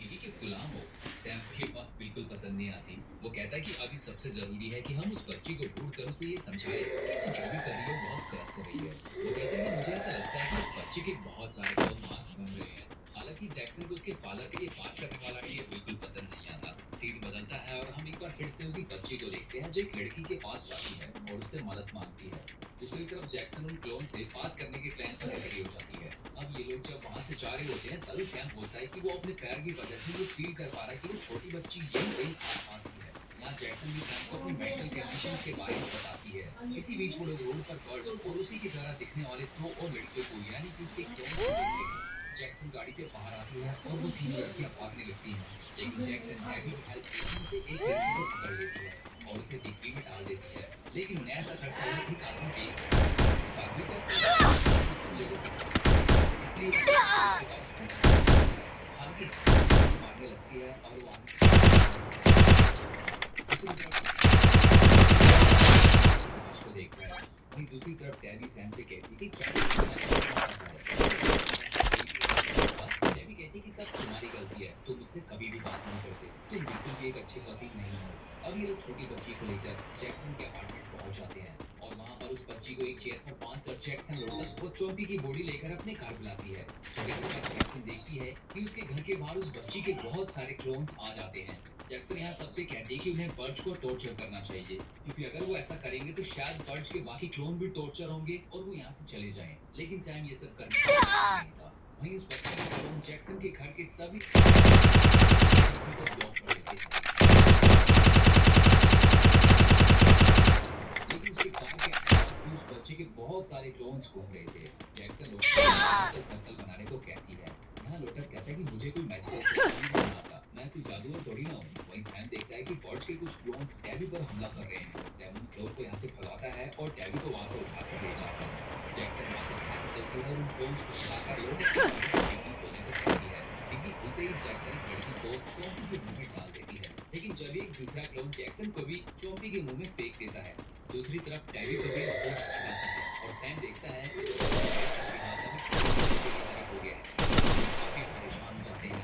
बीवी के गुलाम हो। सैम को ये बात बिल्कुल पसंद नहीं आती। वो कहता है कि अभी सबसे जरूरी है कि हम उस बच्ची को ढूंढ कर उसे ये समझाएं कि वो जो भी कर रही है वो बहुत गलत कर रही है। वो कहता है कि मुझे ऐसा लगता है कि उस बच्ची के बहुत सारे क्लोन मार्क्स बन रहे हैं। हालांकि जैक्सन को उसके फादर का ये बात करने वाला आइडिया बिल्कुल पसंद नहीं आता। सीन बदलता है और हम एक बार फिर से उसी बच्ची को देखते हैं जो एक लड़की के पास जाती है और उससे मदद मांगती है। दूसरी तरफ जैक्सन उन क्लोन से बात करने के प्लान पर रेडी हो जाती है। अब ये लोग जब वहाँ से जा रहे होते हैं तभी सैम बोलता है कि वो अपने पैर की वजह से वो फील कर पा रहा है कि वो छोटी बच्ची यही कहीं आसपास की है। यहाँ जैक्सन भी सैम को अपनी मेंटल कंडीशंस के बारे में बताती है। इसी बीच वो लोग रोड पर बर्ड्स और उसी की तरह दिखने वाले दो और लड़कियों को यानी कि उसके क्लोन को देखते हैं। जैक्सन गाड़ी से बाहर आती है और वो तीनों लड़कियां भागने लगती हैं। लेकिन जैक्सन हैवी की हेल्प से एक लड़की को पकड़ लेती है और उसे डिग्री में डाल देती है। लेकिन ऐसा करता हुआ एक आदमी के साथी का इसलिए उसके पास हालांकि मारने लगती है और वो को देखता है। वहीं दूसरी तरफ टैबी सैम से कहती है कि टैबी कहती है कि सब तुम्हारी गलती है, तुम मुझसे कभी भी बात नहीं करते, तुम बिल्कुल भी एक अच्छे पति नहीं हो। अब ये लोग छोटी बच्ची को लेकर जैक्सन के अपार्टमेंट पहुंच जाते हैं और वहां पर उस बच्ची को एक चेयर पर बांधकर जैक्सन लोटस को चोपी की बॉडी लेकर अपने घर बुलाती है। जैक्सन देखती है कि उसके घर के बाहर उस बच्ची के बहुत सारे क्लोन्स आ जाते हैं। जैक्सन यहाँ सबसे कहती है कि उन्हें बर्ड्स को टॉर्चर करना चाहिए क्योंकि अगर वो ऐसा करेंगे तो शायद बर्ड्स के बाकी क्लोन भी टॉर्चर होंगे और वो यहाँ से चले जाएं। लेकिन सैम ये सब करने का नहीं था। वहीं उस बच्चे के क्लोन जैक्सन के घर के सभी को ब्लॉक कर देते हैं। लेकिन उसके कार के आसपास उस बच्चे के बहुत सारे क्लोन्स घूम रहे थे। जैक्सन लोटस सर्कल बनाने को कहती है। यहाँ लोटस कहता है कि मुझे कोई मैजिकल सर्कल नहीं आता, मैं कोई जादूगर थोड़ी ना हूँ। वहीं सैम देखता है कि बर्ड्स के कुछ क्लोन्स टैबी पर हमला कर रहे हैं। सैम उन क्लोन को यहाँ से भगाता है और टैबी को वहाँ से उठाकर ले जाता है। जैक्सन वहाँ से बाहर निकलती है और उन क्लोन्स को उठाकर लोटस के डिग्गी खोलने को कहती है। डिग्गी खुलते ही जैक्सन लड़की को चौंपी के मुंह में डाल देती है। लेकिन जब एक दूसरा क्लोन जैक्सन को भी चौंपी के मुंह में फेंक देता है। दूसरी तरफ टैबी को भी होश आ जाता है और सैम देखता है कि तरह हो गया है। काफी परेशान हो जाते हैं।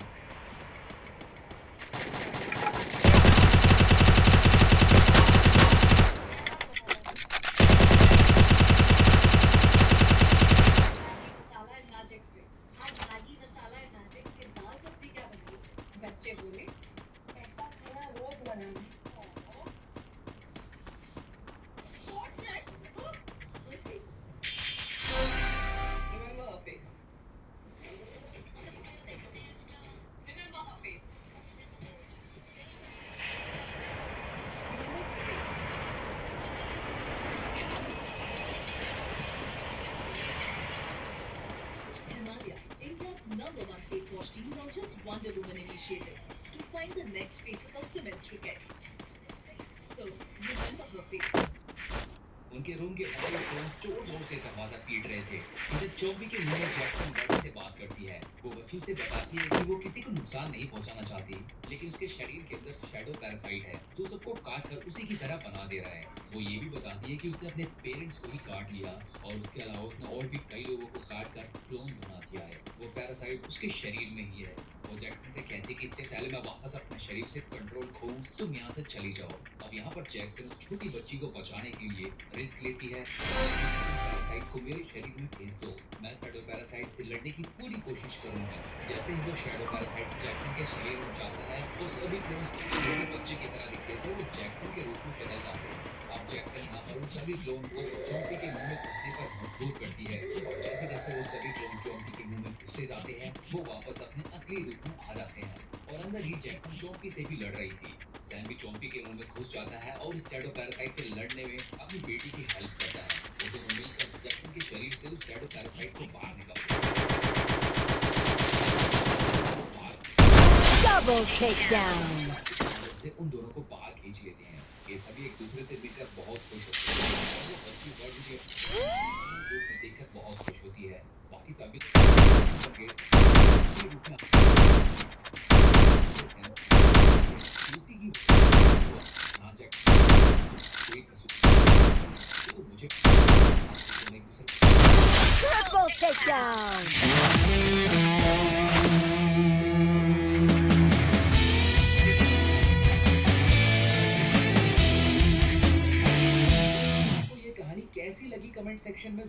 बच्चे बोले ऐसा खाना रोज बनाना। Remember her face. Remember her face. Himalaya, India's #1 face wash team launches Wonder Woman initiative to find the next faces of women's cricket. So, remember her face. उनके रूम के बाहर क्लोन्स जोर जोर से दरवाजा पीट रहे थे। इधर चौबी के मुंह में जैक्सन बर्ड से बात करती है। वो बच्चों से बताती है कि वो किसी को नुकसान नहीं पहुंचाना चाहती, लेकिन उसके शरीर के अंदर शैडो पैरासाइट है जो सबको काट कर उसी की तरह बना दे रहा है। वो ये भी बताती है कि उसने अपने पेरेंट्स को ही काट लिया और उसके अलावा उसने और भी कई लोगों को काट कर क्लोन बना दिया है। वो पैरासाइट उसके शरीर में ही है। वो जैक्सन से कहती है कि इससे पहले मैं वापस अपने शरीर से कंट्रोल खोऊं, तुम यहाँ से चली जाओ। अब यहाँ पर जैक्सन उस छोटी बच्ची को बचाने के लिए रिस्क लेती है। पैरासाइट को मेरे शरीर में भेज दो, मैं शैडो पैरासाइट से लड़ने की पूरी कोशिश करूंगा। जैसे ही वो शैडो पैरासाइट जैक्सन के शरीर में जाता है तो सभी क्लोन्स छोटे बच्चे की तरह दिखते थे, वो जैक्सन के रूप में बदल जाते हैं। अब जैक्सन यहाँ पर उन सभी क्लोन को चोंपी के मुंह में घुसने पर मजबूर करती है और जैसे जैसे वो सभी क्लोन चोंपी के मुंह में घुसते जाते हैं वो वापस अपने असली रूप में आ जाते हैं। और अंदर ही जैक्सन चोंपी से भी लड़ रही थी। सैम भी चोंपी के मुंह में घुस जाता है और इस शैडो पैरासाइट से लड़ने में अपनी बेटी की हेल्प करता है। वो दोनों मिलकर जैक्सन के शरीर से उस शैडो पैरासाइट को बाहर निकालते Double takedown. से उन दोनों को बाहर खींच लेते हैं। ये सभी एक दूसरे से मिलकर बहुत खुश होते हैं। वो बच्ची बर्ड के रूप में देखकर बहुत खुश होती है। बाकी सभी उसी की कोई कसूर तो मुझे Triple takedown. कैसी लगी कमेंट सेक्शन में